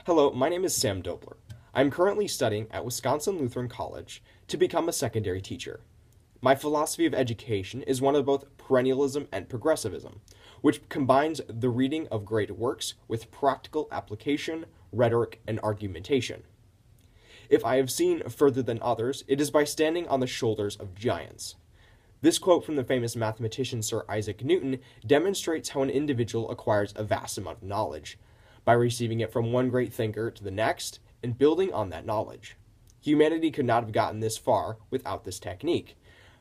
Hello, my name is Sam Doebler. I'm currently studying at Wisconsin Lutheran College to become a secondary teacher. My philosophy of education is one of both perennialism and progressivism, which combines the reading of great works with practical application, rhetoric, and argumentation. If I have seen further than others, it is by standing on the shoulders of giants. This quote from the famous mathematician Sir Isaac Newton demonstrates how an individual acquires a vast amount of knowledge, by receiving it from one great thinker to the next and building on that knowledge. Humanity could not have gotten this far without this technique.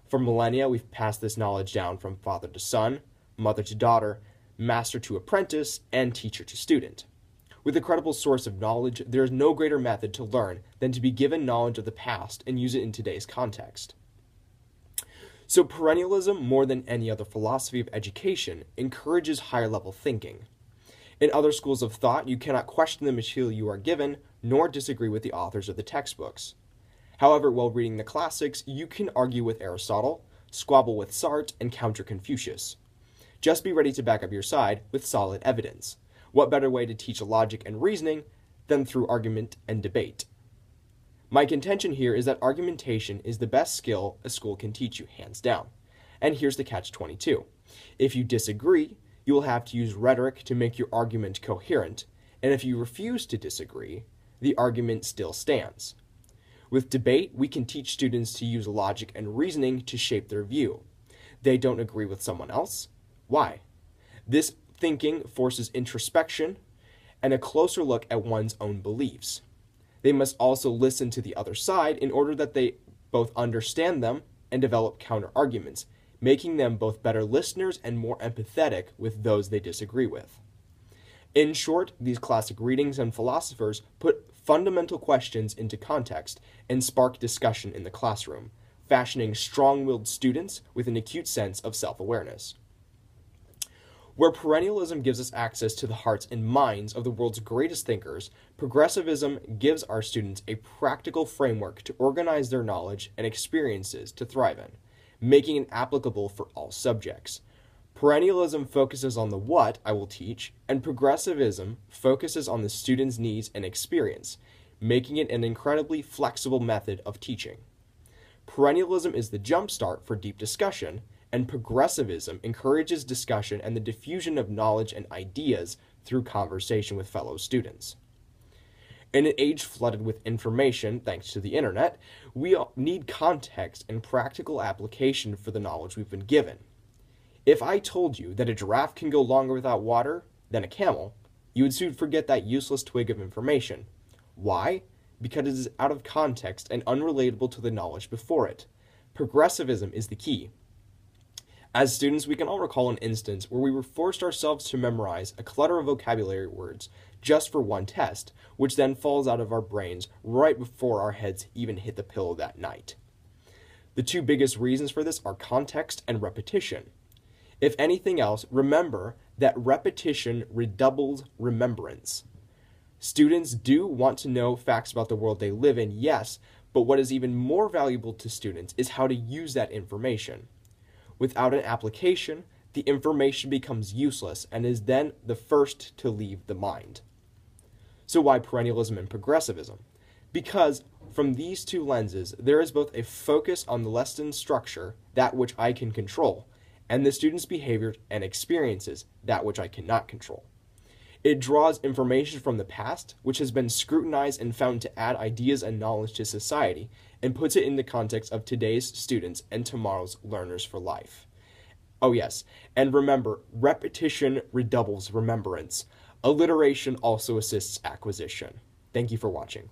For millennia, we've passed this knowledge down from father to son, mother to daughter, master to apprentice, and teacher to student. With a credible source of knowledge, there is no greater method to learn than to be given knowledge of the past and use it in today's context. So perennialism, more than any other philosophy of education, encourages higher-level thinking. In other schools of thought, you cannot question the material you are given, nor disagree with the authors of the textbooks. However, while reading the classics, you can argue with Aristotle, squabble with Sartre, and counter Confucius. Just be ready to back up your side with solid evidence. What better way to teach logic and reasoning than through argument and debate? My contention here is that argumentation is the best skill a school can teach you, hands down. And here's the catch-22. If you disagree, you will have to use rhetoric to make your argument coherent, and if you refuse to disagree, the argument still stands. With debate, we can teach students to use logic and reasoning to shape their view. They don't agree with someone else. Why? This thinking forces introspection and a closer look at one's own beliefs. They must also listen to the other side in order that they both understand them and develop counter-arguments, making them both better listeners and more empathetic with those they disagree with. In short, these classic readings and philosophers put fundamental questions into context and spark discussion in the classroom, fashioning strong-willed students with an acute sense of self-awareness. Where perennialism gives us access to the hearts and minds of the world's greatest thinkers, progressivism gives our students a practical framework to organize their knowledge and experiences to thrive in, making it applicable for all subjects. Perennialism focuses on the what I will teach, and progressivism focuses on the student's needs and experience, making it an incredibly flexible method of teaching. Perennialism is the jumpstart for deep discussion, and progressivism encourages discussion and the diffusion of knowledge and ideas through conversation with fellow students. In an age flooded with information, thanks to the internet, we need context and practical application for the knowledge we've been given. If I told you that a giraffe can go longer without water than a camel, you would soon forget that useless twig of information. Why? Because it is out of context and unrelatable to the knowledge before it. Progressivism is the key. As students, we can all recall an instance where we were forced ourselves to memorize a clutter of vocabulary words just for one test, which then falls out of our brains right before our heads even hit the pillow that night. The two biggest reasons for this are context and repetition. If anything else, remember that repetition redoubles remembrance. Students do want to know facts about the world they live in, yes, but what is even more valuable to students is how to use that information. Without an application, the information becomes useless and is then the first to leave the mind. So why perennialism and progressivism? Because from these two lenses, there is both a focus on the lesson structure, that which I can control, and the student's behavior and experiences, that which I cannot control. It draws information from the past, which has been scrutinized and found to add ideas and knowledge to society, and puts it in the context of today's students and tomorrow's learners for life. Oh yes, and remember, repetition redoubles remembrance. Alliteration also assists acquisition. Thank you for watching.